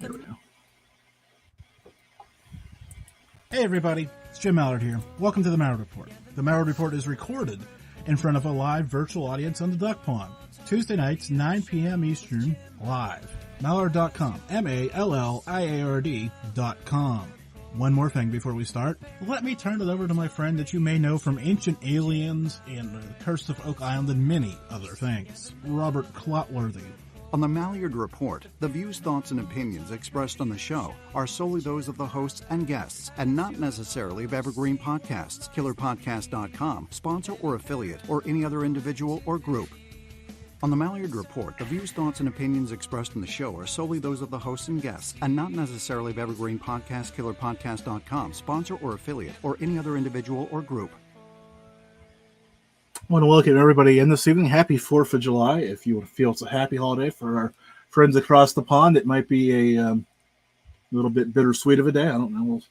There we go. Hey everybody, it's Jim Mallard here. Welcome to the Mallard Report. The Mallard Report is recorded in front of a live virtual audience on the Duck Pond. Tuesday nights, 9 p.m. Eastern, live. Mallard.com. MALLIARD.com. One more thing before we start. Let me turn it over to my friend that you may know from Ancient Aliens and The Curse of Oak Island and many other things, Robert Clotworthy. On the Mallard Report, the views, thoughts, and opinions expressed on the show are solely those of the hosts and guests, and not necessarily of Evergreen Podcasts, KillerPodcast.com, sponsor or affiliate, or any other individual or group. On the Mallard Report, the views, thoughts, and opinions expressed in the show are solely those of the hosts and guests, and not necessarily of Evergreen Podcasts, KillerPodcast.com, sponsor or affiliate, or any other individual or group. I want to welcome everybody in this evening. Happy 4th of July. If you feel it's a happy holiday for our friends across the pond, it might be a little bit bittersweet of a day. I don't know. We'll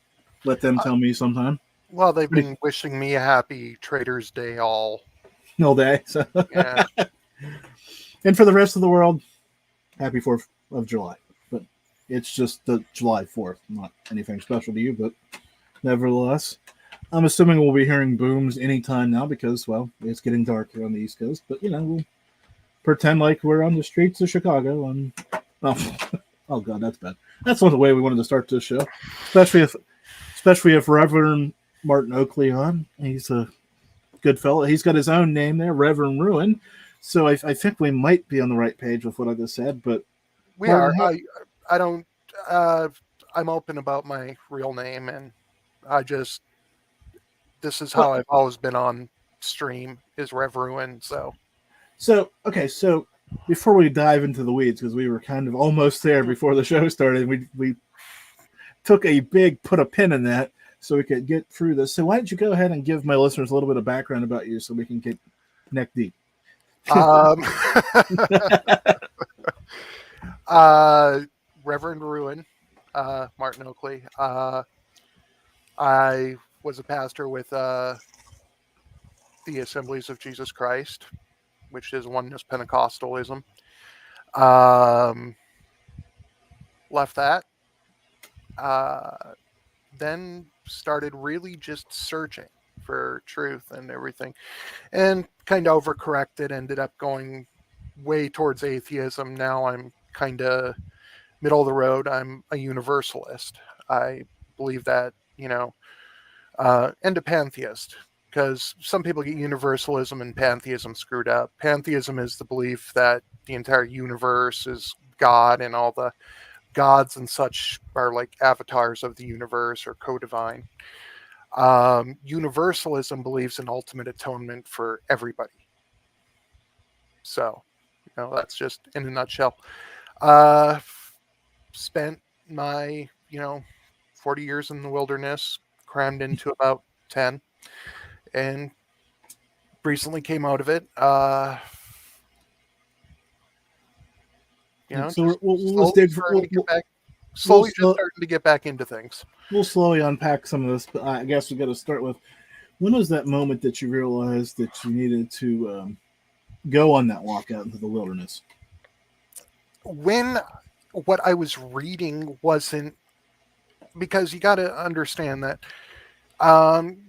let them tell me sometime. Well, they've been wishing me a happy Trader's Day all day. So. Yeah. And for the rest of the world, happy 4th of July. But it's just the July 4th, not anything special to you, but nevertheless. I'm assuming we'll be hearing booms anytime now because, well, it's getting dark here on the East Coast. But, we'll pretend like we're on the streets of Chicago. And oh God, that's bad. That's not the way we wanted to start this show, especially if Reverend Martin Oakley on. He's a good fellow. He's got his own name there, Reverend Ruin. So I think we might be on the right page with what I just said. But we are. I don't. I'm open about my real name, and this is how I've always been on stream, is Rev Ruin. So okay. So before we dive into the weeds, because we were kind of almost there before the show started, we took put a pin in that so we could get through this. So why don't you go ahead and give my listeners a little bit of background about you so we can get neck deep. Reverend Ruin Martin Oakley. I was a pastor with the Assemblies of Jesus Christ, which is oneness Pentecostalism. Left that. Then started really just searching for truth and everything, and kind of overcorrected, ended up going way towards atheism. Now I'm kind of middle of the road. I'm a universalist. I believe that, and a pantheist, because some people get universalism and pantheism screwed up. Pantheism is the belief that the entire universe is God, and all the gods and such are like avatars of the universe or co-divine. Universalism believes in ultimate atonement for everybody. So, that's just in a nutshell. Spent my, 40 years in the wilderness, crammed into about 10, and recently came out of it. So we'll slowly starting to get back into things. We'll slowly unpack some of this, but I guess we got to start with, when was that moment that you realized that you needed to go on that walk out into the wilderness? When what I was reading wasn't, because you got to understand that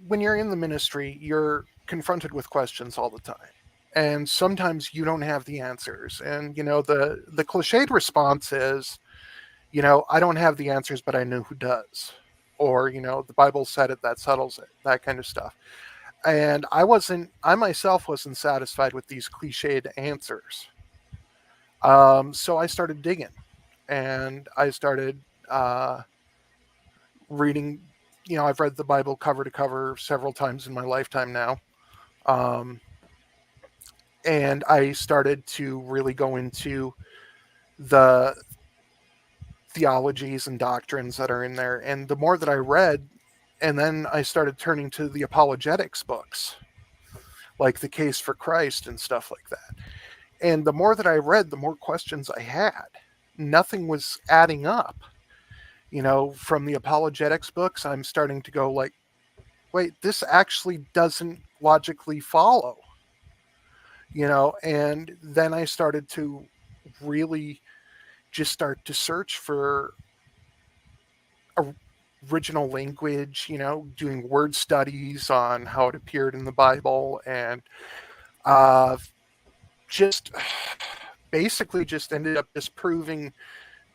when you're in the ministry, you're confronted with questions all the time. And sometimes you don't have the answers. And, the cliched response is, I don't have the answers, but I know who does. Or, the Bible said it, that settles it, that kind of stuff. And I myself wasn't satisfied with these cliched answers. So I started digging, and I started reading. I've read the Bible cover to cover several times in my lifetime now. And I started to really go into the theologies and doctrines that are in there. And the more that I read, and then I started turning to the apologetics books, like The Case for Christ and stuff like that. And the more that I read, the more questions I had. Nothing was adding up. From the apologetics books, I'm starting to go like, wait, this actually doesn't logically follow. And then I started to really just start to search for original language, doing word studies on how it appeared in the Bible, and just basically just ended up disproving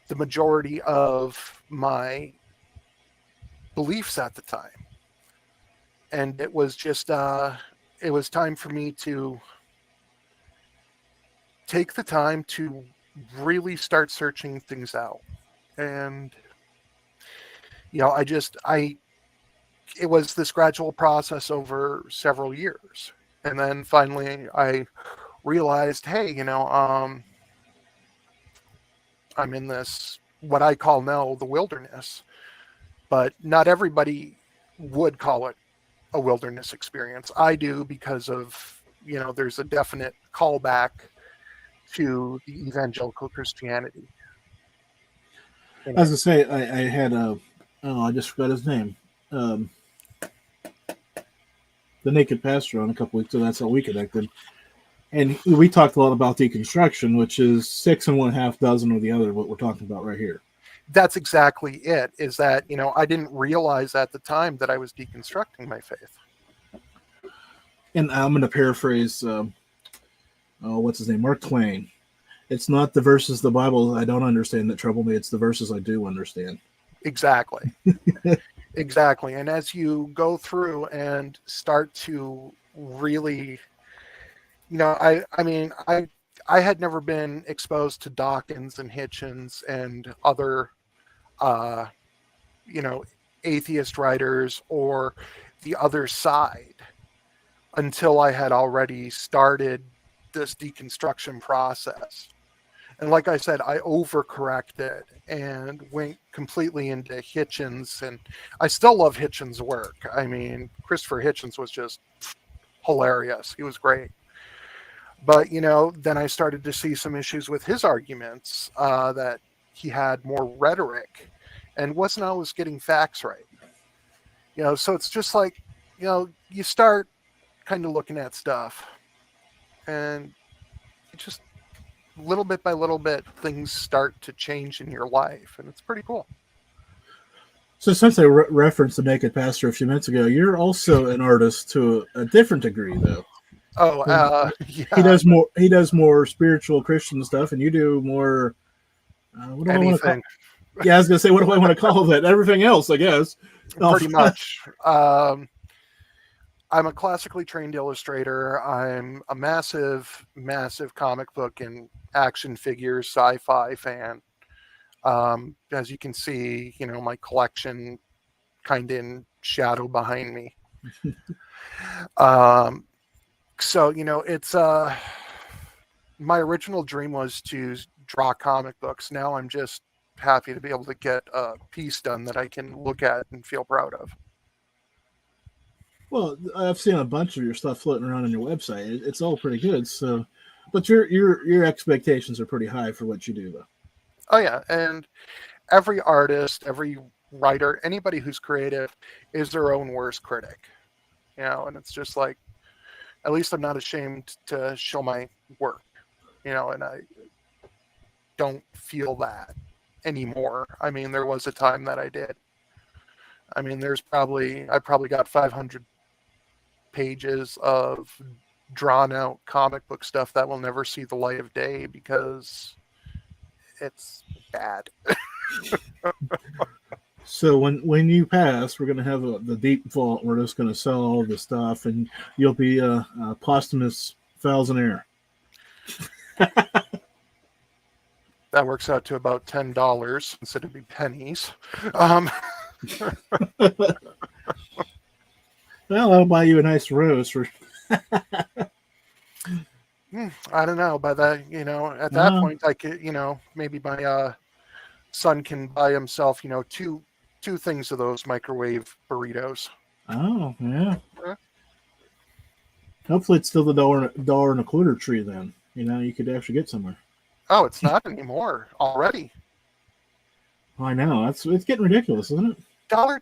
the majority of my beliefs at the time. And it was just, it was time for me to take the time to really start searching things out. And, it was this gradual process over several years. And then finally I realized, hey, I'm in this, what I call now the wilderness, but not everybody would call it a wilderness experience. I do, because of, there's a definite callback to the evangelical Christianity. As I say, I had I just forgot his name. The Naked Pastor on a couple weeks ago. That's how we connected. And we talked a lot about deconstruction, which is 6 1/2 dozen of the other, what we're talking about right here. That's exactly it, is that, I didn't realize at the time that I was deconstructing my faith. And I'm going to paraphrase, what's his name? Mark Twain. It's not the verses of the Bible I don't understand that trouble me. It's the verses I do understand. Exactly. Exactly. And as you go through and start to really, I had never been exposed to Dawkins and Hitchens and other, atheist writers or the other side until I had already started this deconstruction process. And like I said, I overcorrected and went completely into Hitchens, and I still love Hitchens' work. I mean, Christopher Hitchens was just hilarious. He was great. But, then I started to see some issues with his arguments, that he had more rhetoric and wasn't always getting facts right. So it's just like, you start kind of looking at stuff, and it just, little bit by little bit, things start to change in your life, and it's pretty cool. So since I referenced the Naked Pastor a few minutes ago, you're also an artist to a different degree, though. Oh, yeah. He does more spiritual Christian stuff, and you do more. What do I want to call? Yeah, I was gonna say, what do I want to call that? Everything else, I guess. Pretty much. I'm a classically trained illustrator. I'm a massive, massive comic book and action figures sci-fi fan. As you can see, my collection kind of in shadow behind me. So, it's my original dream was to draw comic books. Now I'm just happy to be able to get a piece done that I can look at and feel proud of. Well, I've seen a bunch of your stuff floating around on your website. It's all pretty good. So, but your expectations are pretty high for what you do, though. Oh yeah, and every artist, every writer, anybody who's creative is their own worst critic. And it's just like, at least I'm not ashamed to show my work. And I don't feel that anymore. I mean, there was a time that I did. I mean, I probably got 500 pages of drawn out comic book stuff that will never see the light of day because it's bad. So when you pass, we're going to have the deep vault. We're just going to sell all the stuff, and you'll be a posthumous thousandaire. That works out to about $10 instead of pennies. Well, I'll buy you a nice rose for. I don't know. By that, at that point, I could, maybe my son can buy himself, two things of those microwave burritos. Oh yeah. Hopefully, it's still the dollar and a quarter tree. Then you could actually get somewhere. Oh, it's not anymore already. I know it's getting ridiculous, isn't it? Dollar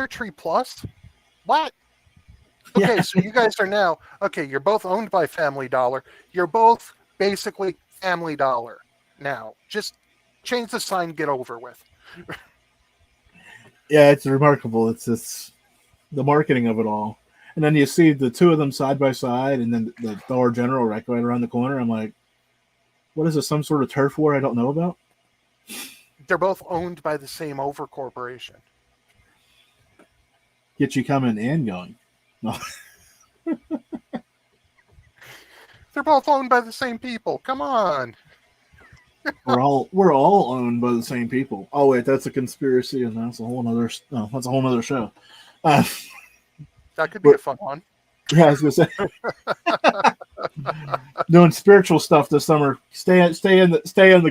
Tree Plus. What? Okay, Yeah. So you guys are now you're both owned by Family Dollar. You're both basically Family Dollar now. Just change the sign, get over with. Yeah, it's remarkable. It's the marketing of it all. And then you see the two of them side by side, and then the Dollar General right around the corner. I'm like, what is this? Some sort of turf war I don't know about? They're both owned by the same over corporation. Get you coming and going. No. They're both owned by the same people. Come on. we're all owned by the same people. Oh wait, that's a conspiracy, and that's a whole other show. That could be a fun one. Yeah, I was gonna say. Doing spiritual stuff this summer. Stay in the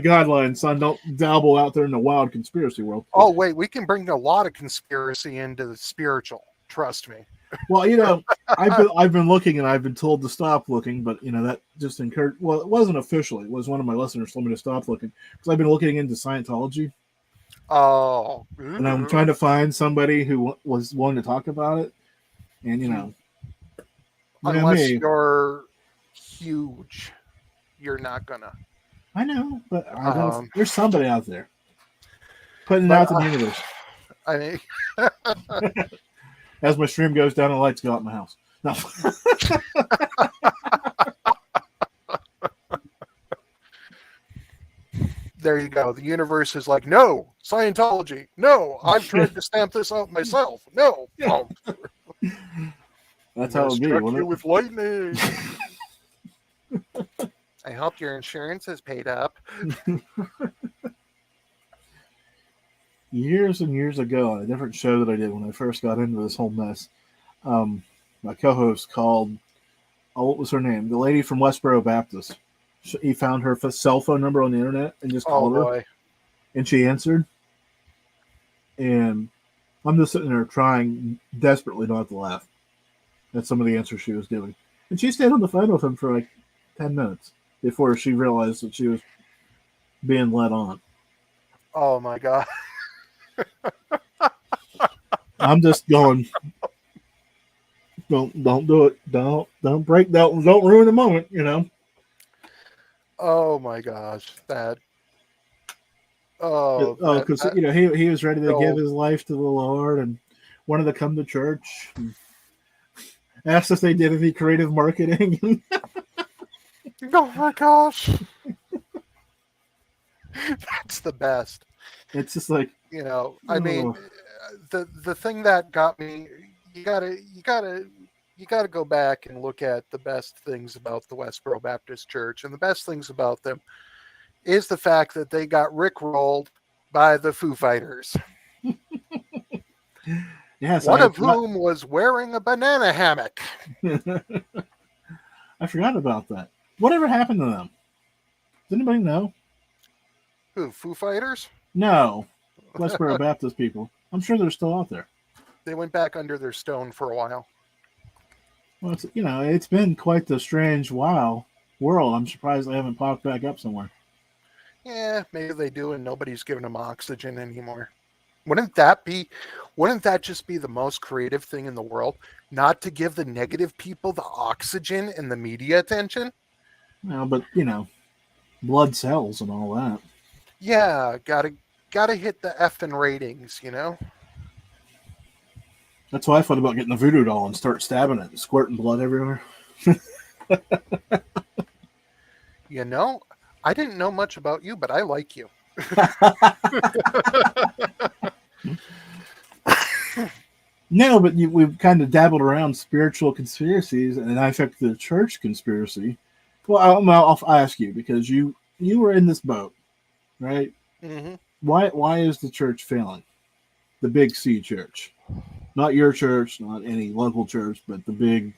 guidelines, son. Don't dabble out there in the wild conspiracy world. Oh wait, we can bring a lot of conspiracy into the spiritual. Trust me. Well, I've been looking, and I've been told to stop looking, but that just encouraged. Well, it wasn't officially. It was one of my listeners told me to stop looking because I've been looking into Scientology. Oh. And I'm trying to find somebody who was willing to talk about it, and unless you're huge, you're not gonna. I know, but there's somebody out there putting it out to the universe. I mean, as my stream goes down, the lights go out in my house. No. There you go. The universe is like, no, Scientology. No, I've tried to stamp this out myself. No. Yeah. That's how it would be. You with lightning. I hope your insurance is paid up. Years and years ago, on a different show that I did when I first got into this whole mess, my co-host called, what was her name? The lady from Westboro Baptist. He found her cell phone number on the internet and just called her. And she answered. And I'm just sitting there trying desperately not to laugh at some of the answers she was giving. And she stayed on the phone with him for like 10 minutes before she realized that she was being led on. Oh my God. I'm just going, don't do it. Don't break that. Don't ruin the moment, Oh my gosh. Because he was ready to give his life to the Lord and wanted to come to church. And asked if they did any creative marketing. Oh my gosh. That's the best. It's just like, I mean, the thing that got me, you gotta go back and look at the best things about the Westboro Baptist Church, and the best things about them is the fact that they got rickrolled by the Foo Fighters. Yes, one of whom was wearing a banana hammock. I forgot about that. Whatever happened to them? Does anybody know? Who, Foo Fighters? No. Westboro Baptist people. I'm sure they're still out there. They went back under their stone for a while. Well, it's been quite the strange world. I'm surprised they haven't popped back up somewhere. Yeah, maybe they do, and nobody's giving them oxygen anymore. Wouldn't that just be the most creative thing in the world? Not to give the negative people the oxygen and the media attention? No, but blood cells and all that. Yeah, gotta hit the effing ratings, That's why I thought about getting the voodoo doll and start stabbing it and squirting blood everywhere. I didn't know much about you, but I like you. No, but we've kind of dabbled around spiritual conspiracies, and I think the church conspiracy. Well, I'll ask you, because you were in this boat, right? Mm-hmm. Why is the church failing? The big C church. Not your church, not any local church, but the big.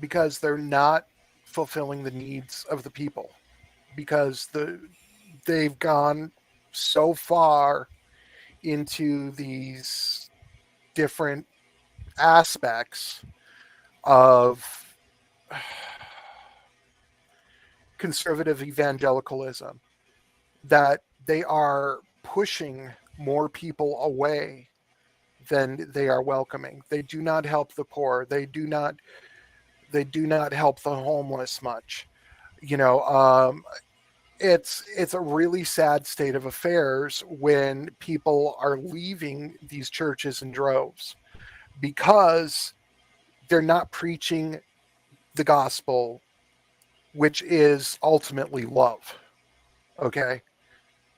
Because they're not fulfilling the needs of the people. Because they've gone so far into these different aspects of conservative evangelicalism that they are pushing more people away than they are welcoming. They do not help the poor. They do not help the homeless much. it's a really sad state of affairs when people are leaving these churches in droves because they're not preaching the gospel, which is ultimately love. Okay.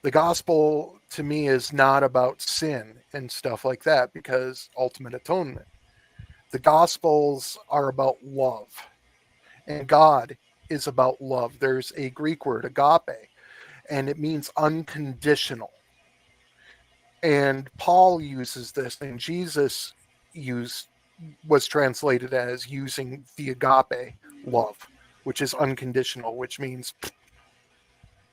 The gospel to me is not about sin and stuff like that, because ultimate atonement. The gospels are about love, and God is about love. There's a Greek word, agape, and it means unconditional. And Paul uses this, and Jesus was translated as using the agape love, which is unconditional, which means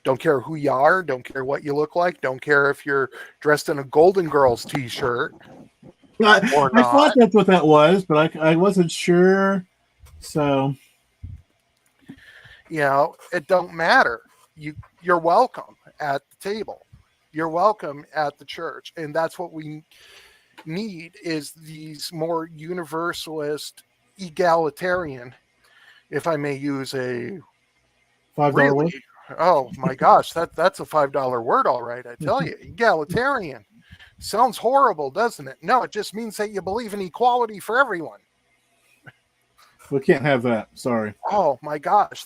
don't care who you are, don't care what you look like, don't care if you're dressed in a Golden Girls t-shirt or I thought not. that's what that was, but I wasn't sure. So, It don't matter. You're welcome at the table. You're welcome at the church. And that's what we need, is these more universalist, egalitarian, if I may use a $5 really, word. oh my gosh, that's a $5 word, all right, I tell you. Egalitarian. Sounds horrible, doesn't it? No, it just means that you believe in equality for everyone. We can't have that. Sorry. Oh my gosh,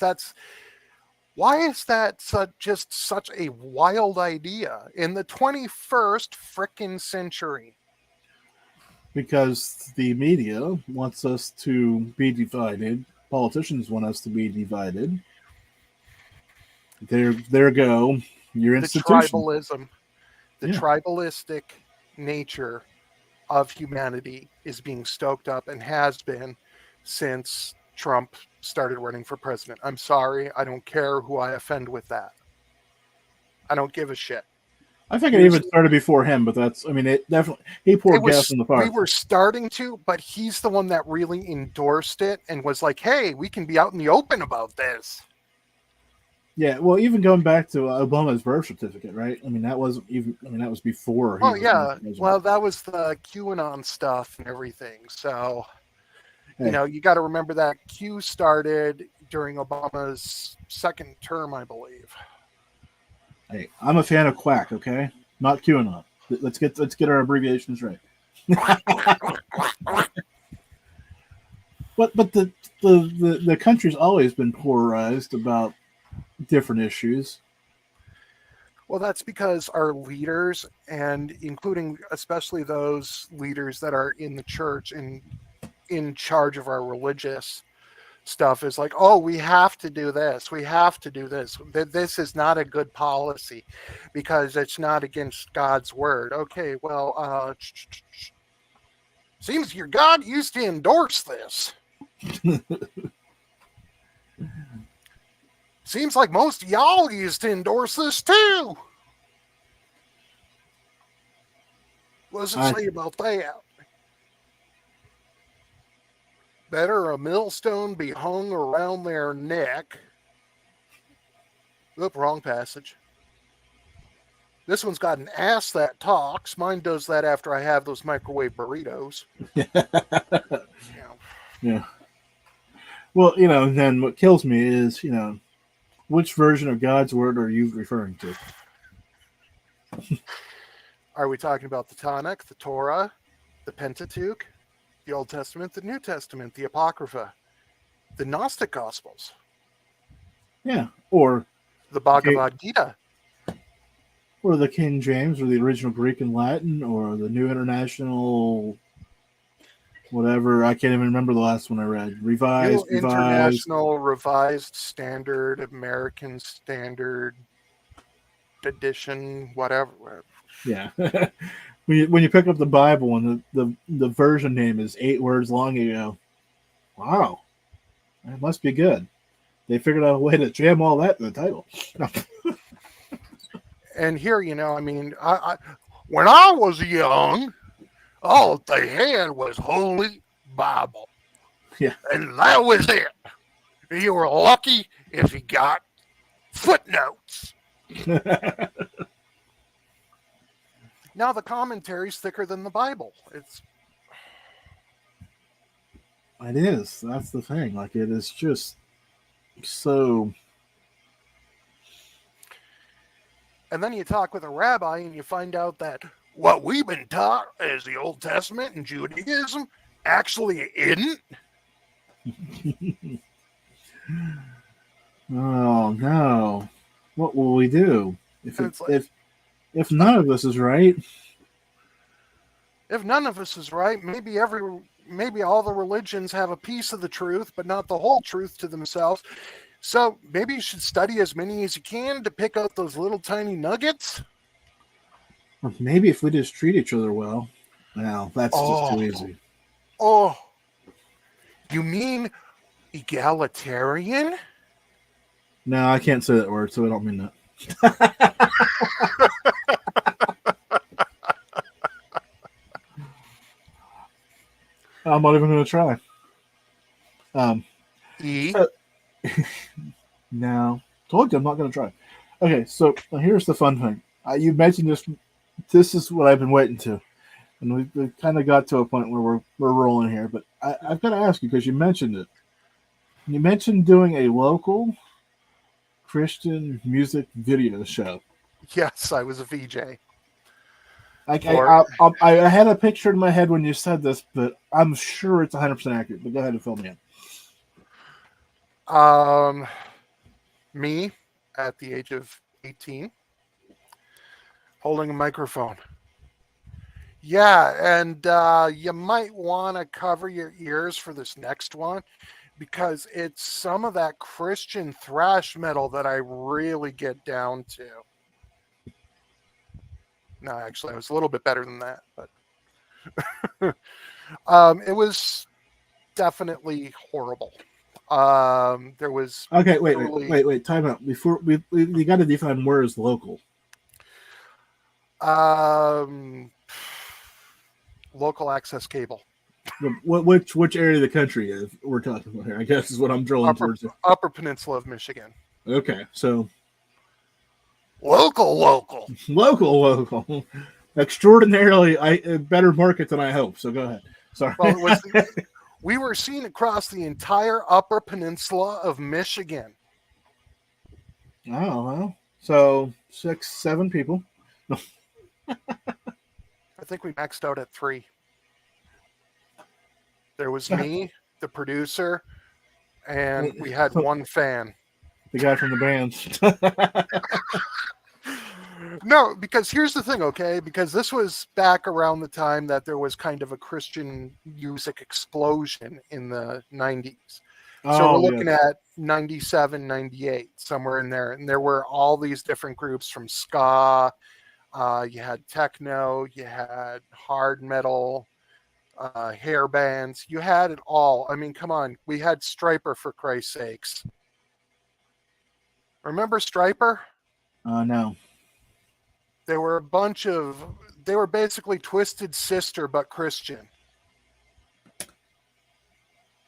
why is that just such a wild idea in the 21st frickin' century? Because the media wants us to be divided. Politicians want us to be divided. There go your institution. The tribalistic nature of humanity is being stoked up, and has been since Trump started running for president. I'm sorry, I don't care who I offend with that. I don't give a shit. I think it even started before him, but it definitely, he poured gas on the fire. We were starting to, but he's the one that really endorsed it and was like, hey, we can be out in the open about this. Yeah, well, even going back to Obama's birth certificate, right? That wasn't even, that was before. Well, yeah. Well, that was the QAnon stuff and everything. So, hey, you got to remember that Q started during Obama's second term, I believe. Hey, I'm a fan of Quack, okay? Not QAnon. Let's get our abbreviations right. But the country's always been polarized about different issues. Well, that's because our leaders, and including especially those leaders that are in the church and in charge of our religious stuff, is like, oh, we have to do this. We have to do this. This is not a good policy because it's not against God's word. Okay, well, seems your God used to endorse this. Seems like most of y'all used to endorse this too. What does it say about that? Better a millstone be hung around their neck. Oop, wrong passage. This one's got an ass that talks. Mine does that after I have those microwave burritos. Yeah. Well, then what kills me is, which version of God's word are you referring to? Are we talking about the Tanakh, the Torah, the Pentateuch, the Old Testament, the New Testament, the Apocrypha, the Gnostic Gospels? Yeah, or the Bhagavad Gita. Or the King James, or the original Greek and Latin, or the New International, whatever. I can't even remember the last one I read. Revised. International Revised Standard, American Standard Edition, whatever. Yeah. when you pick up the Bible and the version name is 8 words long, you go, wow, that must be good. They figured out a way to jam all that in the title. And here, I when I was young, all they had was Holy Bible. Yeah. And that was it. You were lucky if you got footnotes. Now the commentary's thicker than the Bible. It is. That's the thing. Like, it is just so. And then you talk with a rabbi and you find out that what we've been taught as the Old Testament and Judaism actually isn't. Oh no. What will we do if Like, if none of this is right? If none of us is right, maybe all the religions have a piece of the truth, but not the whole truth to themselves. So maybe you should study as many as you can to pick out those little tiny nuggets. Or maybe if we just treat each other well. Well, that's just too easy. Oh, you mean egalitarian? No, I can't say that word, so I don't mean that. I'm not even going to try. No. Told you I'm not going to try. Okay, so here's the fun thing. You mentioned this. This is what I've been waiting to. And we've kind of got to a point where we're rolling here. But I've got to ask you, because you mentioned it. You mentioned doing a local Christian music video show. Yes, I was a VJ. I had a picture in my head when you said this, but I'm sure it's 100% accurate. But go ahead and fill me in. Me at the age of 18, holding a microphone. Yeah, and you might want to cover your ears for this next one, because it's some of that Christian thrash metal that I really get down to. No, actually, I was a little bit better than that, but it was definitely horrible. There was wait, time out. Before we got to define where is local. Local access cable. Which area of the country is we're talking about here? I guess is what I'm drilling towards. Upper Peninsula of Michigan. Okay, so local, extraordinarily better market than I hoped. So go ahead. Sorry. Well, we were seen across the entire Upper Peninsula of Michigan. Oh, well, so 6-7 people. I think we maxed out at 3. There was me, the producer, and we had one fan. The guy from the band. No, because here's the thing, okay? Because this was back around the time that there was kind of a Christian music explosion in the 90s. So we're looking at 97, 98, somewhere in there. And there were all these different groups from ska, you had techno, you had hard metal, hair bands. You had it all. I mean, come on. We had Striper, for Christ's sakes. Remember Striper? No. They were they were basically Twisted Sister, but Christian.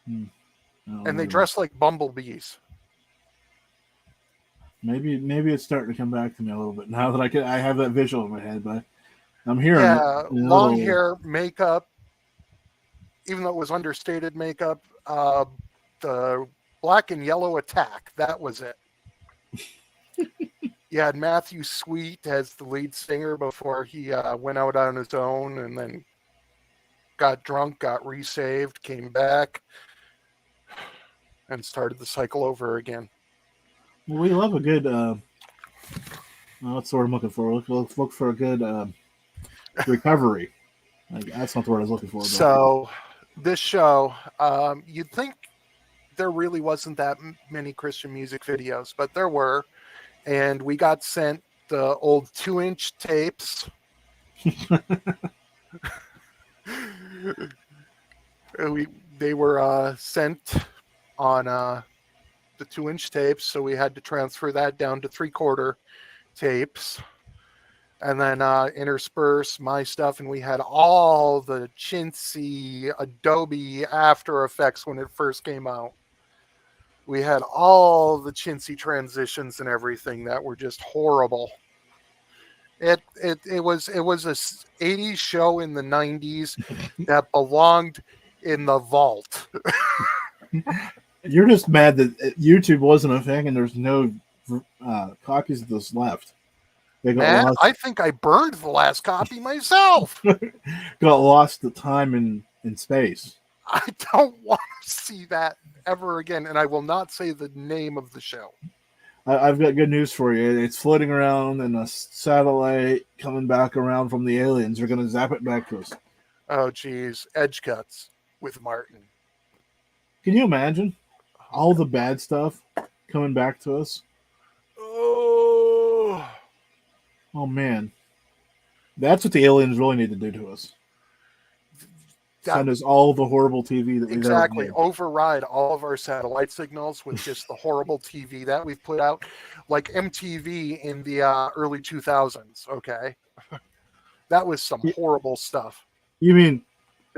And they dressed like bumblebees. Maybe it's starting to come back to me a little bit now that I have that visual in my head, but I'm hearing it. Long hair, makeup, even though it was understated makeup, the Black and Yellow Attack, that was it. You had Matthew Sweet as the lead singer before he went out on his own and then got drunk, got resaved, came back, and started the cycle over again. Well, we love a good, what's the word I'm looking for? Look for a good recovery. That's not the word I was looking for. So this show, you'd think there really wasn't that many Christian music videos, but there were. And we got sent the old 2-inch tapes. They were sent on the 2-inch tapes, so we had to transfer that down to 3/4 tapes, and then intersperse my stuff. And we had all the chintzy Adobe After Effects when it first came out. We had all the chintzy transitions and everything that were just horrible. It was a 80s show in the 90s that belonged in the vault. You're just mad that YouTube wasn't a thing and there's no copies of this left. They got Man, lost. I think I burned the last copy myself. Got lost to time in space. I don't want to see that ever again, and I will not say the name of the show. I've got good news for you. It's floating around in a satellite coming back around from the aliens. They're going to zap it back to us. Oh, geez. Edge Cuts with Martin. Can you imagine all the bad stuff coming back to us? Oh, man. That's what the aliens really need to do to us. Send us all the horrible TV that we've exactly. ever made. Override all of our satellite signals with just the horrible TV that we've put out, like MTV in the early 2000s. Okay, that was some horrible stuff. You mean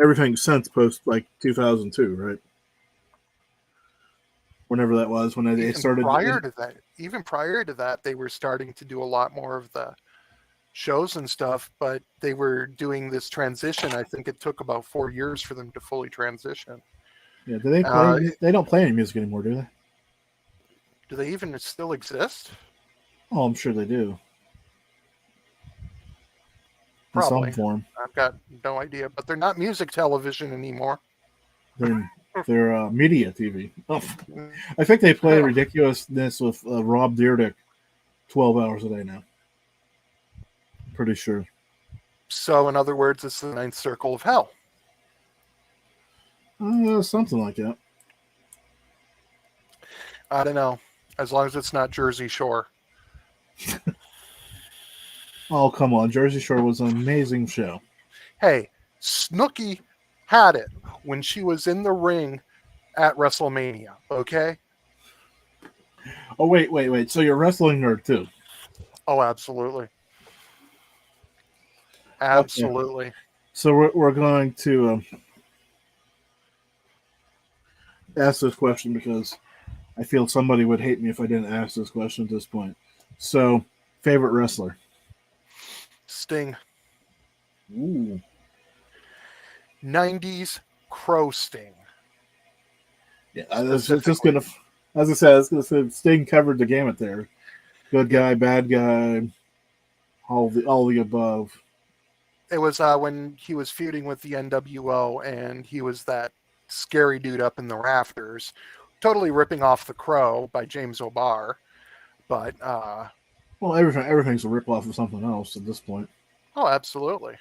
everything since post like 2002, right? Whenever that was, when they started. Even prior to that, they were starting to do a lot more of the shows and stuff, but they were doing this transition. I think it took about 4 years for them to fully transition. Yeah, do they play? They don't play any music anymore, do they? Do they even still exist? Oh, I'm sure they do. Probably. In some form. I've got no idea, but they're not music television anymore. They're media TV. Oh, I think they play ridiculousness with Rob Dyrdek 12 hours a day now. Pretty sure. So, in other words, it's the ninth circle of hell. Something like that. I don't know. As long as it's not Jersey Shore. Oh, come on. Jersey Shore was an amazing show. Hey, Snooki had it when she was in the ring at WrestleMania, okay? Oh, wait. So you're a wrestling nerd, too? Oh, absolutely. Absolutely. Okay. So we're going to ask this question because I feel somebody would hate me if I didn't ask this question at this point. So, favorite wrestler? Sting. Ooh. 90s Crow Sting. Yeah, it's just gonna. As I said, Sting covered the gamut there. Good guy, bad guy, all the above. It was when he was feuding with the NWO, and he was that scary dude up in the rafters, totally ripping off the Crow by James O'Barr. But well, everything's a rip off of something else at this point. Oh, absolutely.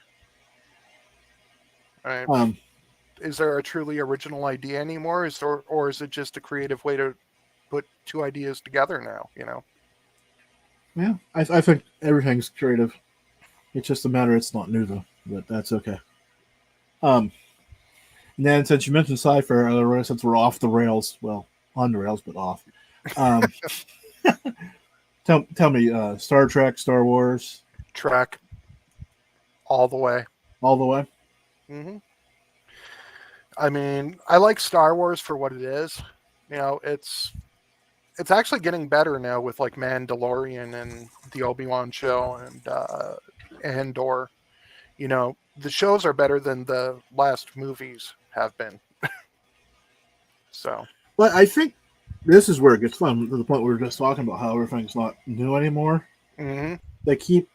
Right. Is there a truly original idea anymore? Or is it just a creative way to put two ideas together now? You know. Yeah, I think everything's creative. It's just a matter it's not new though, but that's okay. And then since you mentioned sci-fi, since we're off the rails, well, on the rails but off. Tell me, Star Trek, Star Wars, Trek, all the way. All the way. Mm-hmm. I mean, I like Star Wars for what it is. You know, it's actually getting better now with like Mandalorian and the Obi-Wan show and Andor. You know, the shows are better than the last movies have been. So. But I think this is where it gets fun, to the point we were just talking about how everything's not new anymore. Mm-hmm. They keep,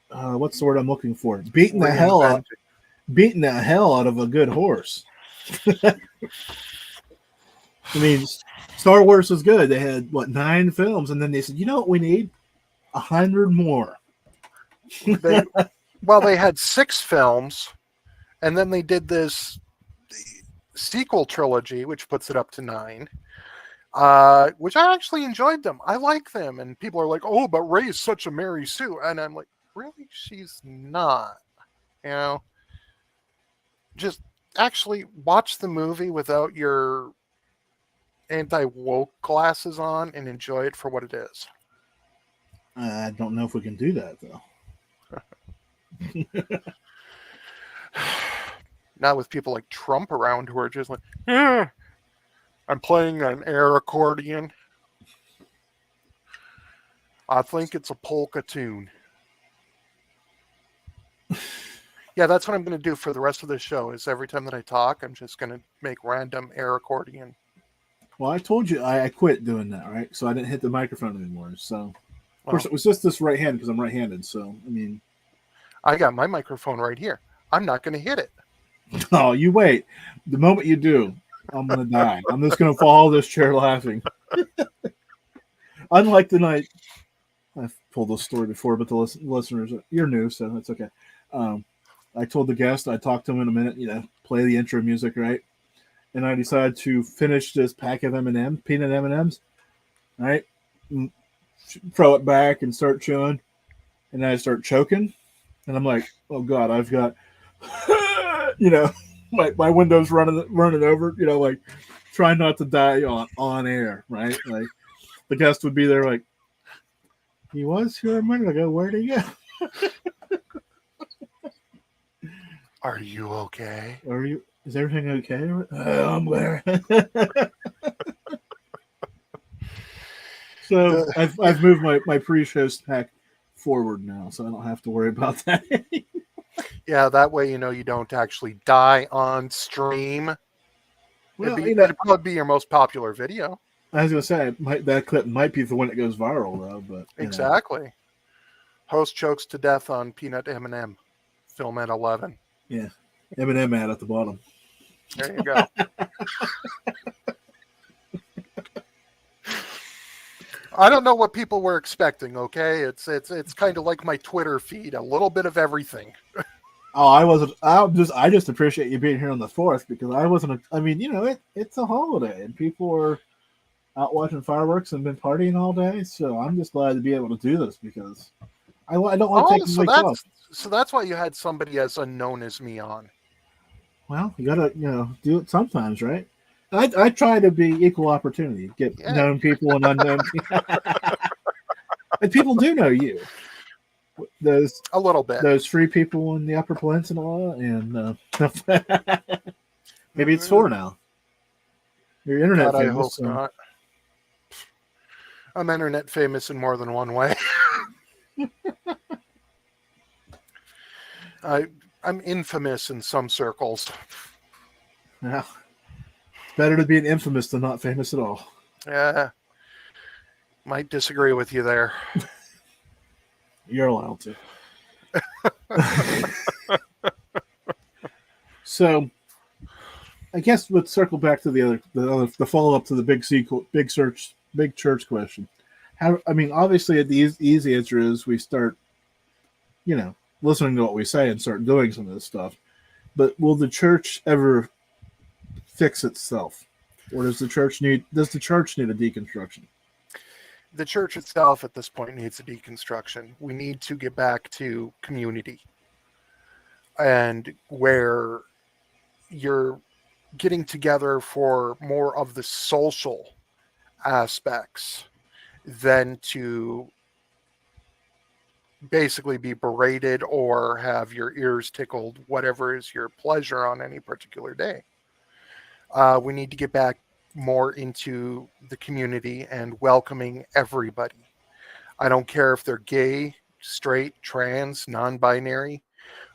what's the word I'm looking for? Beating the hell out of a good horse. I mean, Star Wars was good. They had 9 films, and then they said, you know what we need? 100 more. They had 6 films, and then they did this sequel trilogy, which puts it up to 9. Which I actually enjoyed them. I like them, and people are like, "Oh, but Rey is such a Mary Sue," and I'm like, "Really? She's not." You know, just actually watch the movie without your anti-woke glasses on and enjoy it for what it is. I don't know if we can do that though. Not with people like Trump around who are just like, I'm playing an air accordion. I think it's a polka tune. Yeah, that's what I'm going to do for the rest of the show, is every time that I talk, I'm just going to make random air accordion. Well, I told you I quit doing that, right? So I didn't hit the microphone anymore. So Of course, it was just this right hand because I'm right-handed. So, I mean, I got my microphone right here. I'm not going to hit it. oh, you wait. The moment you do, I'm going to die. I'm just going to fall this chair laughing. Unlike the night, I've told this story before, but the listeners, you're new, so that's okay. I told the guest, I talked to him in a minute, play the intro music, right? And I decided to finish this pack of M&M, peanut M&Ms, right? And throw it back and start chewing. And then I start choking. And I'm like, oh, God, I've got, my window's running over, like trying not to die on air, right? Like the guest would be there like, he was here a minute ago. Where'd he go? Are you okay? Is everything okay? I'm there. So I've moved my pre-show stack forward now, so I don't have to worry about that. Yeah, that way you don't actually die on stream. Well, It'd probably be your most popular video. I was gonna say that clip might be the one that goes viral though, but exactly. Host chokes to death on peanut M&M. Film at 11. Yeah, M&M ad at the bottom. There you go. I don't know what people were expecting. Okay, it's kind of like my Twitter feed, a little bit of everything. Oh, I wasn't. I just appreciate you being here on the 4th because I wasn't. It's a holiday and people are out watching fireworks and been partying all day. So I'm just glad to be able to do this because I don't want to take weeks off. So that's why you had somebody as unknown as me on. Well, you gotta do it sometimes, right? I try to be equal opportunity, get known people and unknown people. And people do know you. Those a little bit. Those 3 people in the Upper Peninsula, and maybe it's 4 now. You're internet famous. I hope not. I'm internet famous in more than one way. I'm infamous in some circles. Yeah. Better to be an infamous than not famous at all. Yeah. Might disagree with you there. You're allowed to. So, I guess let's circle back to the follow up to the big church question. Obviously, the easy answer is we start, listening to what we say and start doing some of this stuff. But will the church ever fix itself, or does the church need a deconstruction? The church itself at this point needs a deconstruction. We need to get back to community and where you're getting together for more of the social aspects than to basically be berated or have your ears tickled, whatever is your pleasure on any particular day. We need to get back more into the community and welcoming everybody. I don't care if they're gay, straight, trans, non-binary.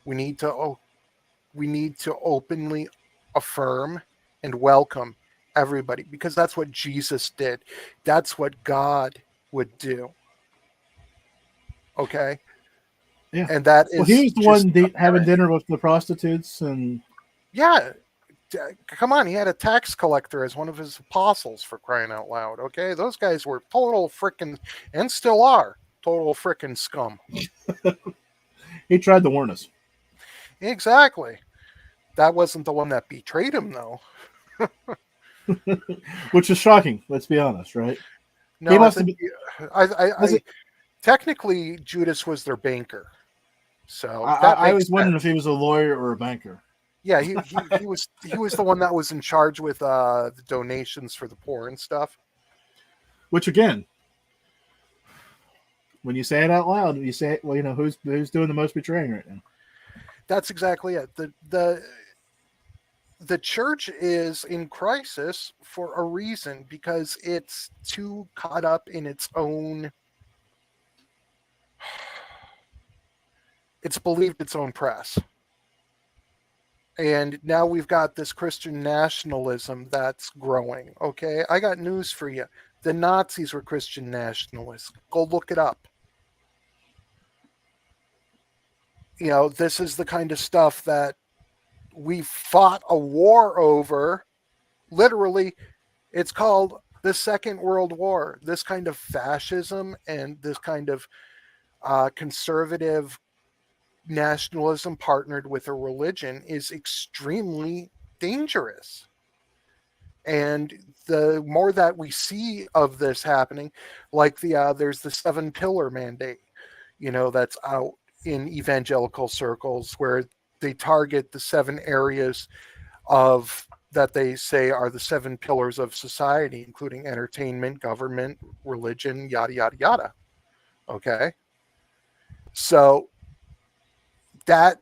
We need to openly affirm and welcome everybody because that's what Jesus did. That's what God would do. Okay? Yeah. And that is he was the one having dinner with the prostitutes and yeah. Come on, he had a tax collector as one of his apostles, for crying out loud. Okay, those guys were total frickin' and still are total frickin' scum. He tried to warn us. Exactly. That wasn't the one that betrayed him, though. Which is shocking. Let's be honest, right? No, he must have been. Technically, Judas was their banker. So I was wondering if he was a lawyer or a banker. Yeah, he was the one that was in charge with the donations for the poor and stuff. Which again, when you say it out loud, you say, well, who's doing the most betraying right now? That's exactly it. The church is in crisis for a reason because it's too caught up in its own. It's believed its own press. And now we've got this Christian nationalism that's growing. Okay, I got news for you. The Nazis were Christian nationalists. Go look it up. this is the kind of stuff that we fought a war over. Literally, it's called the Second World War. This kind of fascism and this kind of conservative nationalism partnered with a religion is extremely dangerous. And the more that we see of this happening, like there's the 7 pillar mandate, that's out in evangelical circles, where they target the 7 areas of that they say are the 7 pillars of society, including entertainment, government, religion, yada, yada, yada. Okay. So that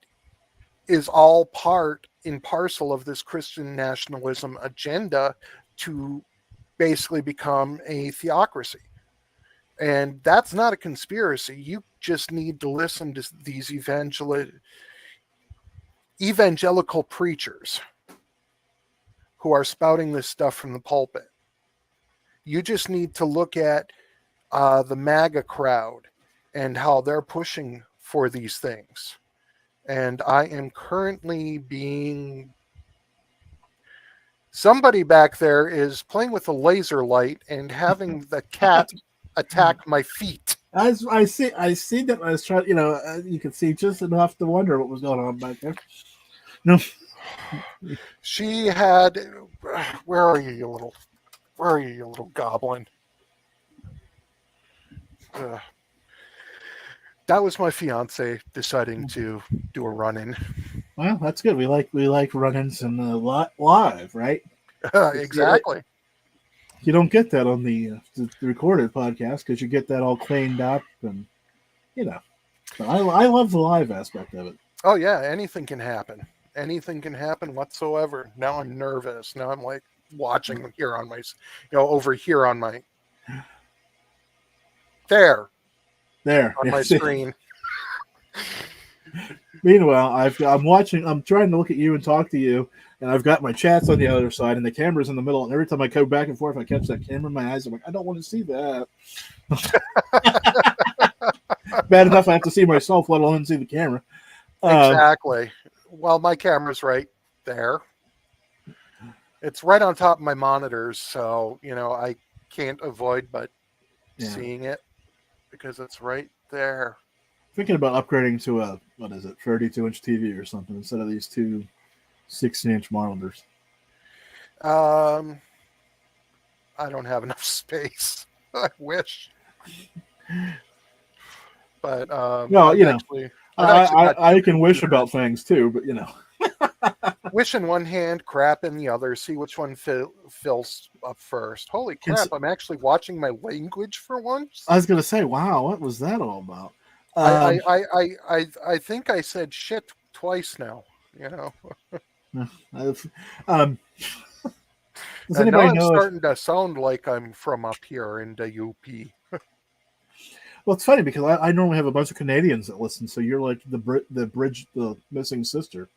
is all part and parcel of this Christian nationalism agenda to basically become a theocracy. And that's not a conspiracy. You just need to listen to these evangelical preachers who are spouting this stuff from the pulpit. You just need to look at the MAGA crowd and how they're pushing for these things. And I am currently somebody back there is playing with a laser light and having the cat attack my feet. As I see that I was trying, you could see just enough to wonder what was going on back there. No. She had, where are you, you little goblin? That was my fiance deciding to do a run-in. Well, that's good. We like run-ins and live, right? Exactly. You don't get that on the recorded podcast because you get that all cleaned up, and But I love the live aspect of it. Oh yeah, anything can happen. Anything can happen whatsoever. Now I'm nervous. Now I'm like watching here on my, over here on my, there on my screen. Meanwhile, I'm trying to look at you and talk to you, and I've got my chats on the other side, and the camera's in the middle. And every time I go back and forth, I catch that camera in my eyes. I'm like, I don't want to see that. Bad enough I have to see myself, let alone see the camera. Exactly. Well, my camera's right there. It's right on top of my monitors, so I can't avoid but seeing it because it's right there. Thinking about upgrading to a 32-inch TV or something instead of these two 16-inch monitors. I don't have enough space. I wish. But I can wish about things too, but wish in one hand, crap in the other. See which one fills up first. Holy crap! I'm actually watching my language for once. I was gonna say, wow, what was that all about? I think I said shit twice now. Does and now anybody I'm know starting to sound like I'm from up here in the UP. Well, it's funny because I normally have a bunch of Canadians that listen, so you're like the missing sister.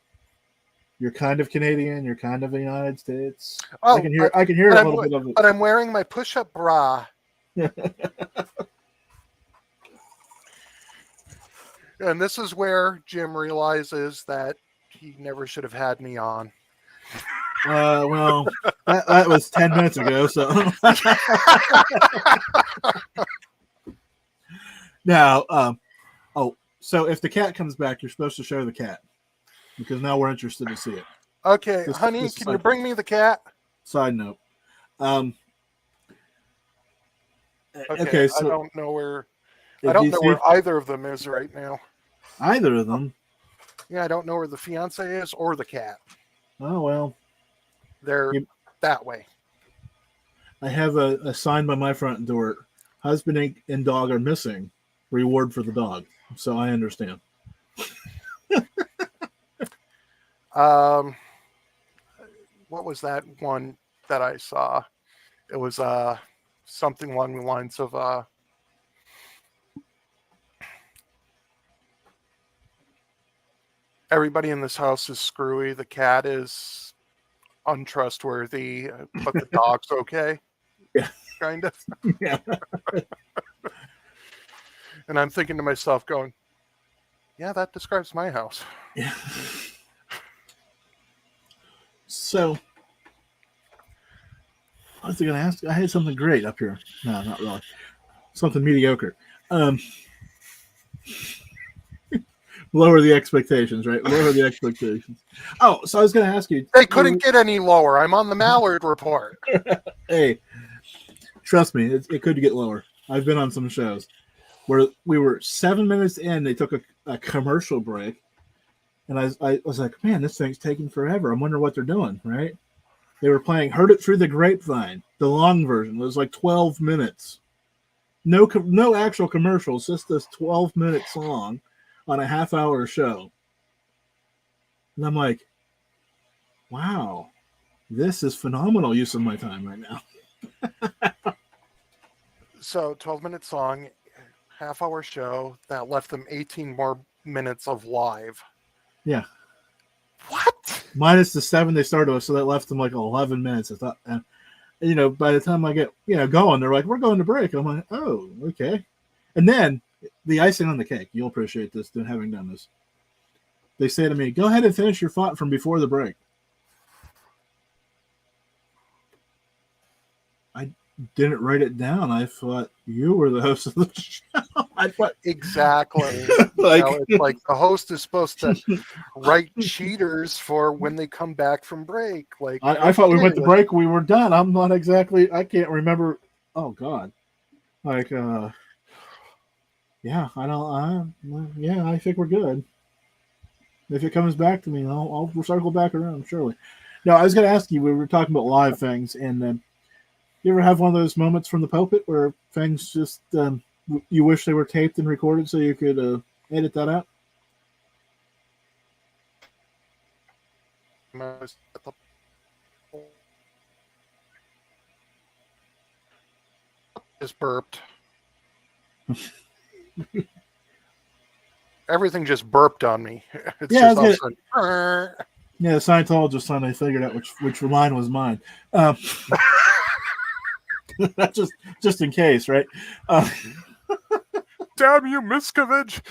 You're kind of Canadian. You're kind of the United States. Oh, I can hear a little bit of it. But I'm wearing my push-up bra. And this is where Jim realizes that he never should have had me on. Well, that was 10 minutes ago. So now, so if the cat comes back, you're supposed to show the cat because now we're interested to see it. Okay, honey, can you bring me the cat? Side note. Okay, so I don't know where either of them is right now. Either of them? Yeah, I don't know where the fiance is or the cat. Oh, well. They're that way. I have a sign by my front door. Husband and dog are missing. Reward for the dog. So I understand. What was that one that I saw? It was something along the lines of everybody in this house is screwy. The cat is untrustworthy, but the dog's okay. Yeah. Kind of. Yeah. And I'm thinking to myself going, Yeah, that describes my house. Yeah. So, I was going to ask, I had something great up here. No, not really. Something mediocre. Lower the expectations, right? Lower the expectations. Oh, so I was going to ask you. They couldn't get any lower. I'm on the Mallard Report. Hey, trust me, it could get lower. I've been on some shows where we were 7 minutes in, they took a commercial break, and I was like, man, this thing's taking forever. I'm wondering what they're doing, right? They were playing Heard It Through the Grapevine, the long version. It was like 12 minutes. No actual commercials, just this 12-minute song on a half-hour show. And I'm like, wow, this is phenomenal use of my time right now. So 12-minute song, half-hour show, that left them 18 more minutes of live. Yeah. What? Minus the 7 they started with, so that left them like 11 minutes. I thought, by the time I get, going, they're like, we're going to break. I'm like, oh, okay. And then the icing on the cake, you'll appreciate this, having done this. They say to me, go ahead and finish your thought from before the break. I didn't write it down. I thought you were the host of the show. I thought exactly. It's like the host is supposed to write cheaters for when they come back from break. Like I thought we went to break, we were done. I'm not exactly. I can't remember. Oh God, yeah, I don't. Yeah, I think we're good. If it comes back to me, I'll circle back around surely. No, I was going to ask you. We were talking about live things, and you ever have one of those moments from the pulpit where things just you wish they were taped and recorded so you could edit that out? Just burped. Everything just burped on me. It's yeah, just yeah, the Scientologist son, I figured out which line was mine. just in case, right? Damn you, Miscavige!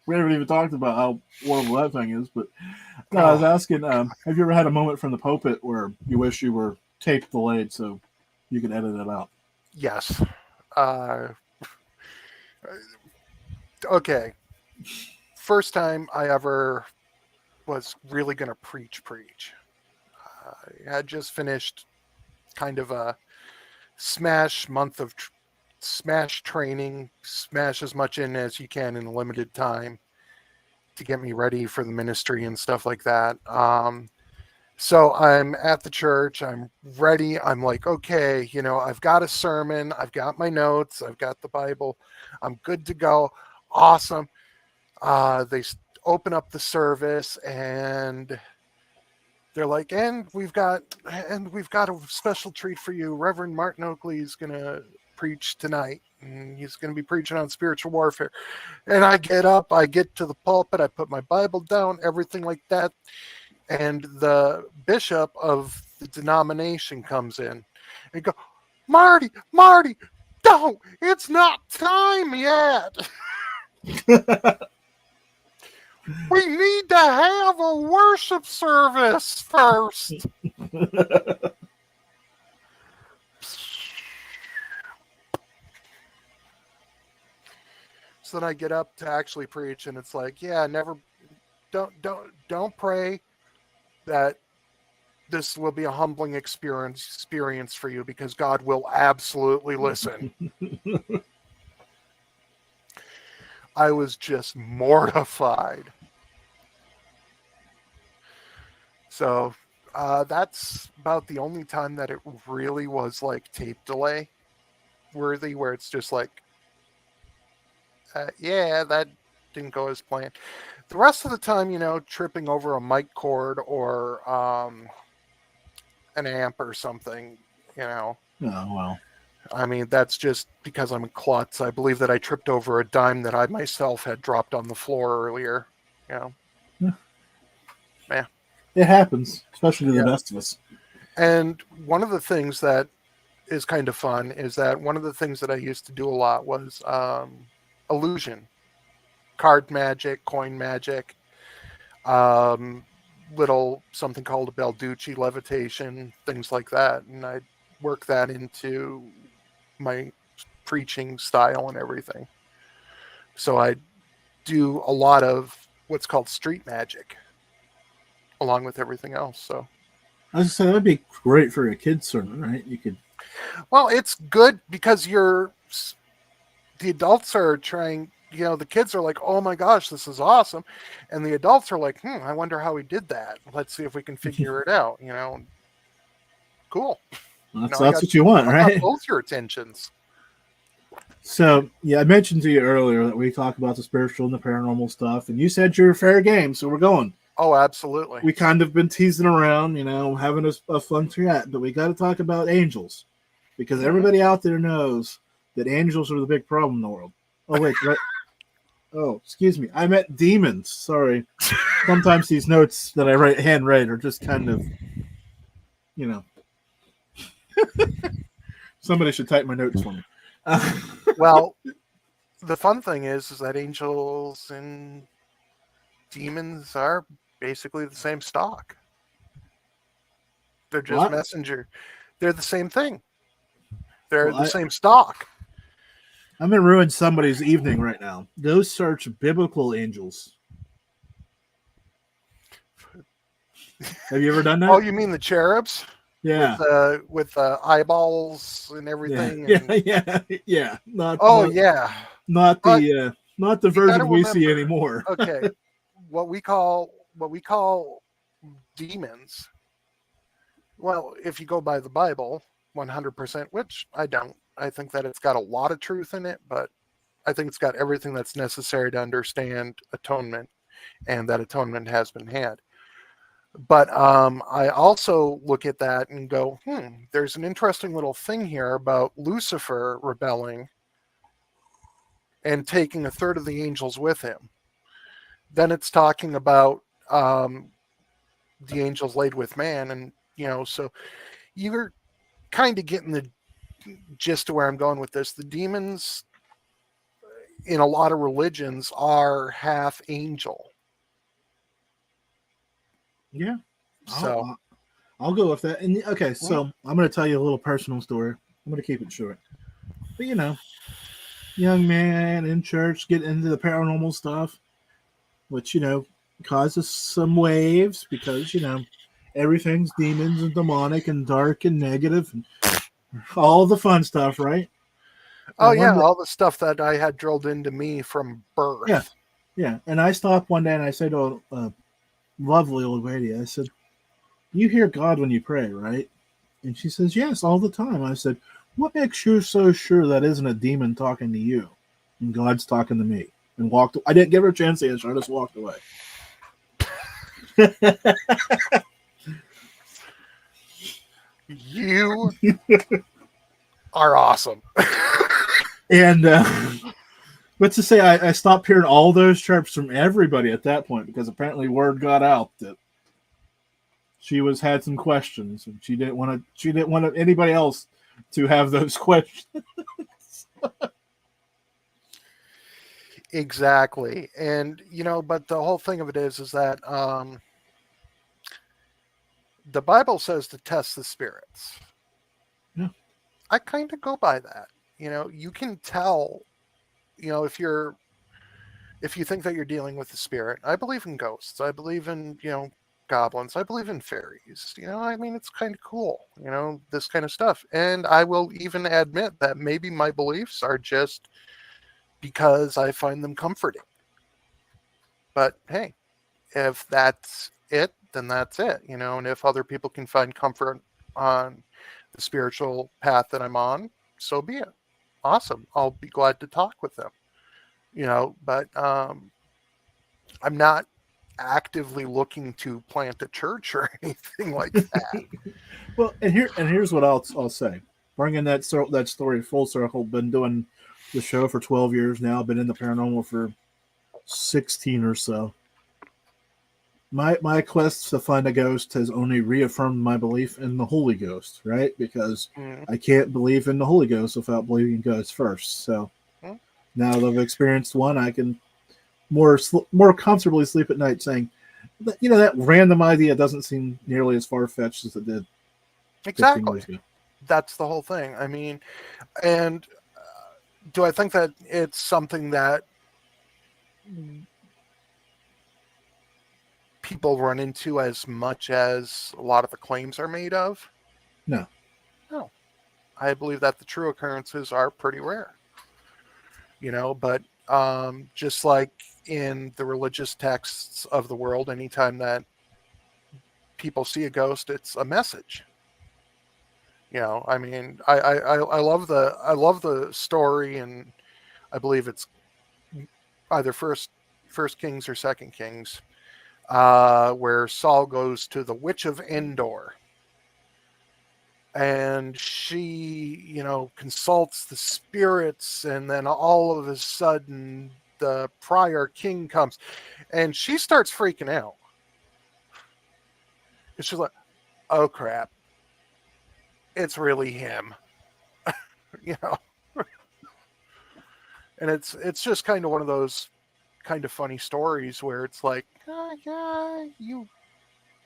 We haven't even talked about how horrible that thing is, but no, I was asking, have you ever had a moment from the pulpit where you wish you were tape delayed so you could edit it out? Yes. Okay. First time I ever was really going to preach. I had just finished kind of a smash month of smash training, smash as much in as you can in a limited time to get me ready for the ministry and stuff like that. So I'm at the church, I'm ready. I'm like, okay, I've got a sermon, I've got my notes, I've got the Bible, I'm good to go. Awesome. They open up the service and they're like, and we've got a special treat for you. Reverend Martin Oakley is going to preach tonight, and he's going to be preaching on spiritual warfare. And I get up, I get to the pulpit, I put my Bible down, everything like that. And the bishop of the denomination comes in and go, Marty, don't, it's not time yet. We need to have a worship service first. So then I get up to actually preach, and it's like, yeah, don't pray that this will be a humbling experience for you, because God will absolutely listen. I was just mortified. So that's about the only time that it really was like tape delay worthy, where it's just like, yeah, that didn't go as planned. The rest of the time, tripping over a mic cord or an amp or something, Oh, well. I mean, that's just because I'm a klutz. I believe that I tripped over a dime that I myself had dropped on the floor earlier. Yeah. It happens, especially to the best of us. And one of the things that is kind of fun is that one of the things that I used to do a lot was illusion. card magic, coin magic, little something called a Balducci levitation, things like that. And I work that into my preaching style and everything. So I do a lot of what's called street magic along with everything else. So I was gonna say that'd be great for a kid's sermon, right? You could. well, it's good because the adults are trying, the kids are like, oh my gosh, this is awesome. And the adults are like, I wonder how he did that. Let's see if we can figure it out, Cool. That's what you want, right? Both your attentions. So, yeah, I mentioned to you earlier that we talk about the spiritual and the paranormal stuff, and you said you're fair game, so we're going. Oh, absolutely. We kind of been teasing around, having a fun chat, but we got to talk about angels, because everybody out there knows that angels are the big problem in the world. Oh, wait, right? Oh, excuse me. I meant demons. Sorry. Sometimes these notes that I handwrite are just kind of, somebody should type my notes for me. Well, the fun thing is that angels and demons are basically the same stock. They're just messenger. They're the same thing. They're the same stock. I'm going to ruin somebody's evening right now. Go search biblical angels. Have you ever done that? Oh, you mean the cherubs? Yeah. With eyeballs and everything. Yeah. Not the version we see anymore. Okay. What we call demons. Well, if you go by the Bible, 100%, which I don't. I think that it's got a lot of truth in it, but I think it's got everything that's necessary to understand atonement, and that atonement has been had. But I also look at that and go, there's an interesting little thing here about Lucifer rebelling and taking a third of the angels with him. Then it's talking about the angels laid with man, and so you're kind of getting the gist of where I'm going with this. The demons in a lot of religions are half angel. Yeah. So I'll go with that. And okay, so I'm going to tell you a little personal story. I'm going to keep it short. But young man in church, get into the paranormal stuff, which causes some waves because everything's demons and demonic and dark and negative and all the fun stuff, right? Oh, yeah, all the stuff that I had drilled into me from birth. Yeah. And I stopped one day and I said to a lovely old lady, I said, you hear God when you pray, right? And she says, yes, all the time. I said, what makes you so sure that isn't a demon talking to you and God's talking to me? And walked. I didn't give her a chance to answer. I just walked away. You are awesome. And but to say I stopped hearing all those chirps from everybody at that point because apparently word got out that she had some questions and she didn't want anybody else to have those questions. Exactly. And but the whole thing of it is that the Bible says to test the spirits. Yeah. I kind of go by that. You can tell, if you think that you're dealing with the spirit. I believe in ghosts. I believe in, goblins. I believe in fairies. It's kind of cool, this kind of stuff. And I will even admit that maybe my beliefs are just because I find them comforting. But hey, if that's it, then that's it, and if other people can find comfort on the spiritual path that I'm on, so be it. Awesome. I'll be glad to talk with them, but I'm not actively looking to plant a church or anything like that. Well, and here's what I'll say. Bringing that story full circle, been doing the show for 12 years now, been in the paranormal for 16 or so. My quest to find a ghost has only reaffirmed my belief in the Holy Ghost, right? Because I can't believe in the Holy Ghost without believing in ghosts first. So now that I've experienced one, I can more comfortably sleep at night, saying, that random idea doesn't seem nearly as far fetched as it did 15 years ago. That's the whole thing. I mean, and do I think that it's something that people run into as much as a lot of the claims are made of? No. I believe that the true occurrences are pretty rare. But just like in the religious texts of the world, anytime that people see a ghost, it's a message. I mean, I love the story, and I believe it's either first Kings or Second Kings, where Saul goes to the Witch of Endor, and she, consults the spirits, and then all of a sudden the prior king comes, and she starts freaking out. And she's like, "Oh crap. It's really him." And it's just kind of one of those kind of funny stories where it's like,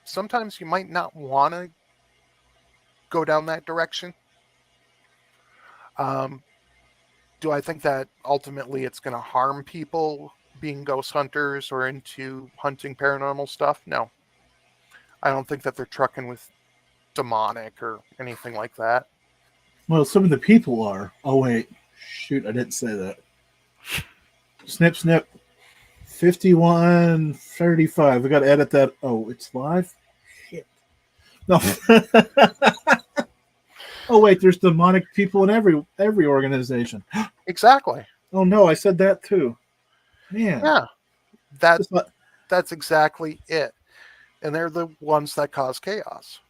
sometimes you might not want to go down that direction. Do I think that ultimately it's going to harm people being ghost hunters or into hunting paranormal stuff? No. I don't think that they're trucking with demonic or anything like that. Well, some of the people are. Oh, wait. Shoot, I didn't say that. Snip, snip. 51:35. We got to edit that. Oh, it's live? Shit. No. Oh, wait, there's demonic people in every organization. Exactly. Oh, no, I said that too. Man. Yeah. That's exactly it. And they're the ones that cause chaos.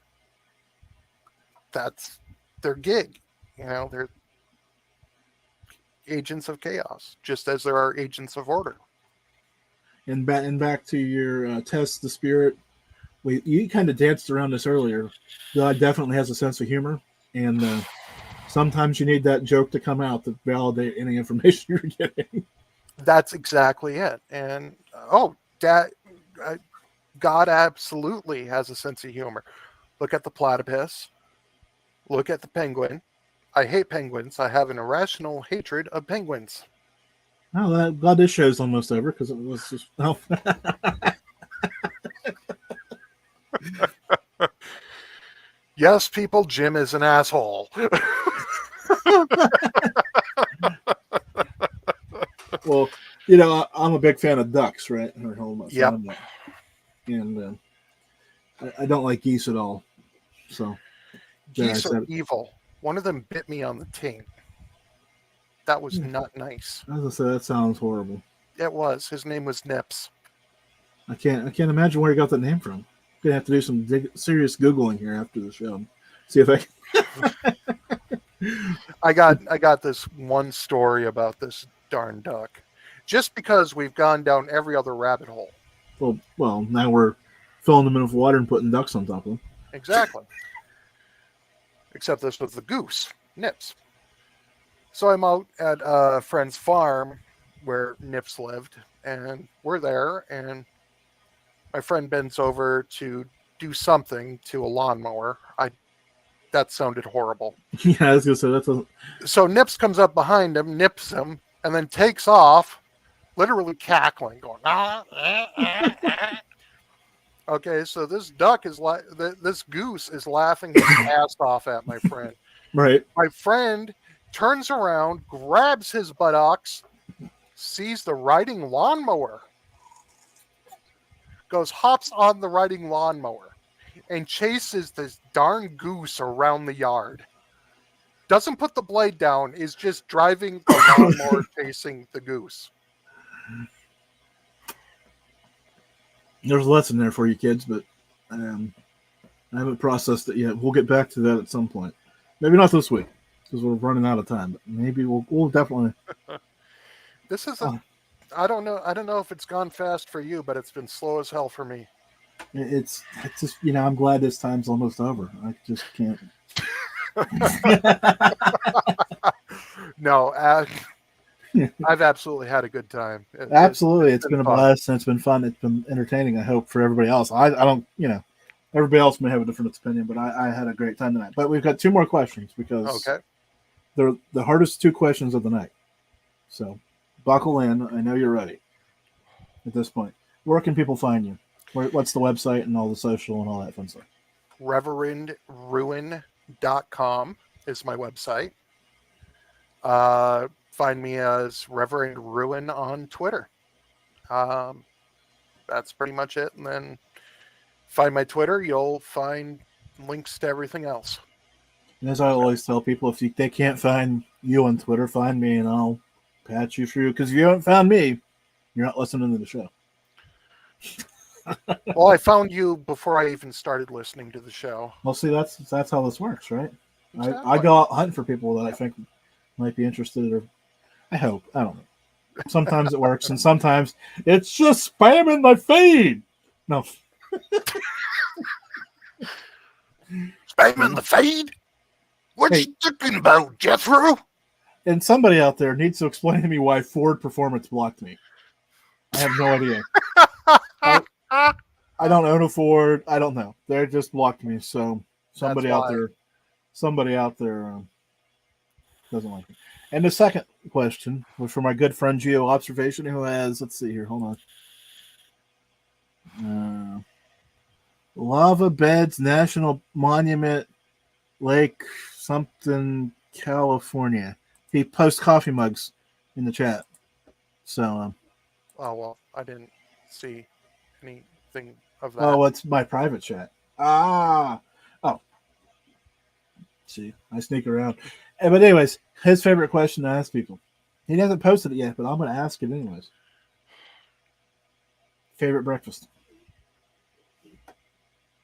That's their gig. They're agents of chaos, just as there are agents of order. And back to your test the spirit. You kind of danced around this earlier. God definitely has a sense of humor, and sometimes you need that joke to come out to validate any information you're getting. That's exactly it. And God absolutely has a sense of humor. Look at the platypus. Look at the penguin. I hate penguins. I have an irrational hatred of penguins. Oh, glad this show's almost over because it was just. Oh. Yes, people, Jim is an asshole. Well, I'm a big fan of ducks, right? Yep. And I don't like geese at all. So geese are evil. One of them bit me on the taint. That was not nice. As I said, that sounds horrible. It was. His name was Nips. I can't imagine where he got that name from. I'm gonna have to do some serious Googling here after the show. See if I can. I got this one story about this darn duck. Just because we've gone down every other rabbit hole. Well, now we're filling them in with water and putting ducks on top of them. Exactly. Except this was the goose, Nips. So I'm out at a friend's farm where Nips lived, and we're there, and my friend bends over to do something to a lawnmower. That sounded horrible. Yeah, I was gonna say that doesn't. So Nips comes up behind him, nips him, and then takes off, literally cackling, going Okay, so this goose is laughing his ass off at my friend. Right. My friend turns around, grabs his buttocks, sees the riding lawnmower, hops on the riding lawnmower, and chases this darn goose around the yard. Doesn't put the blade down, is just driving the lawnmower chasing the goose. There's a lesson there for you kids, but I haven't processed it yet. We'll get back to that at some point. Maybe not this week because we're running out of time, but maybe we'll definitely. This is I don't know if it's gone fast for you, but it's been slow as hell for me. It's just I'm glad this time's almost over. I just can't. No, I've absolutely had a good time. Absolutely. It's been a fun. blast and it's been fun. It's been entertaining, I hope, for everybody else. I don't, everybody else may have a different opinion, but I had a great time tonight. But we've got 2 more questions because they're the hardest 2 questions of the night. So buckle in. I know you're ready at this point. Where can people find you? What's the website and all the social and all that fun stuff? ReverendRuin.com is my website. Find me as Reverend Ruin on Twitter. That's pretty much it. And then find my Twitter. You'll find links to everything else. And as I always tell people, if they can't find you on Twitter, find me and I'll patch you through. Because if you haven't found me, you're not listening to the show. Well, I found you before I even started listening to the show. Well, see, that's how this works, right? Exactly. I go out hunting for people that I think might be interested, or I hope. I don't know. Sometimes it works, and sometimes it's just spamming my feed. No. Spamming the feed? What you talking about, Jethro? And somebody out there needs to explain to me why Ford Performance blocked me. I have no idea. I don't own a Ford. I don't know. They just blocked me. So somebody out there doesn't like me. And the second question was from my good friend Geo Observation, who has, let's see here, hold on. Lava Beds National Monument, Lake something, California. He posts coffee mugs in the chat. So, oh, well, I didn't see anything of that. Oh, it's my private chat. Oh. See, I sneak around. But anyways, his favorite question to ask people. He hasn't posted it yet, but I'm going to ask it anyways. Favorite breakfast?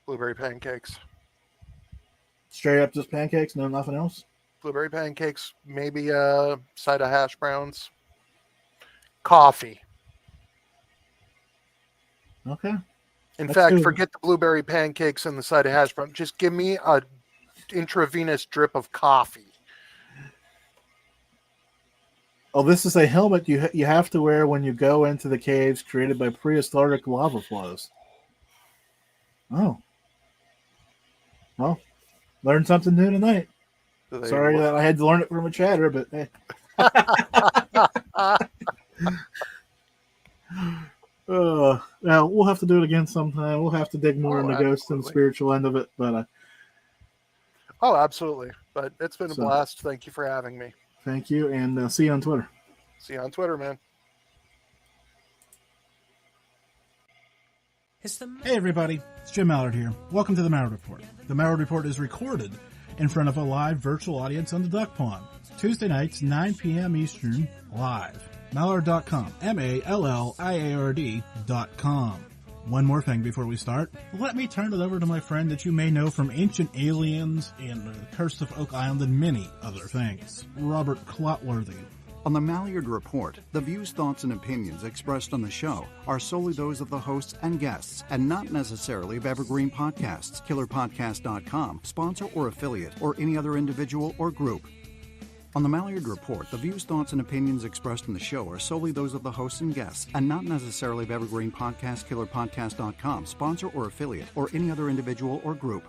Blueberry pancakes. Straight up just pancakes, no nothing else? Blueberry pancakes, maybe a side of hash browns. Coffee. Okay. In fact, forget the blueberry pancakes and the side of hash brown. Just give me a intravenous drip of coffee. Oh, this is a helmet you have to wear when you go into the caves created by prehistoric lava flows. Oh. Well, learned something new tonight. Sorry that I had to learn it from a chatter, but hey. Now we'll have to do it again sometime. We'll have to dig more into ghosts and the spiritual end of it, but oh, absolutely. But it's been a blast. Thank you for having me. Thank you, and see you on Twitter. See you on Twitter, man. Hey everybody, it's Jim Mallard here. Welcome to the Mallard Report. The Mallard Report is recorded in front of a live virtual audience on the Duck Pond. Tuesday nights, 9 p.m. Eastern, live. Mallard.com. MALLIARD.com. One more thing before we start. Let me turn it over to my friend that you may know from Ancient Aliens and The Curse of Oak Island and many other things, Robert Clotworthy. On the Mallard Report, the views, thoughts, and opinions expressed on the show are solely those of the hosts and guests, and not necessarily of Evergreen Podcasts, KillerPodcast.com, sponsor or affiliate, or any other individual or group. On the Mallard Report, the views, thoughts, and opinions expressed in the show are solely those of the hosts and guests, and not necessarily of Evergreen Podcasts, KillerPodcast.com, sponsor or affiliate, or any other individual or group.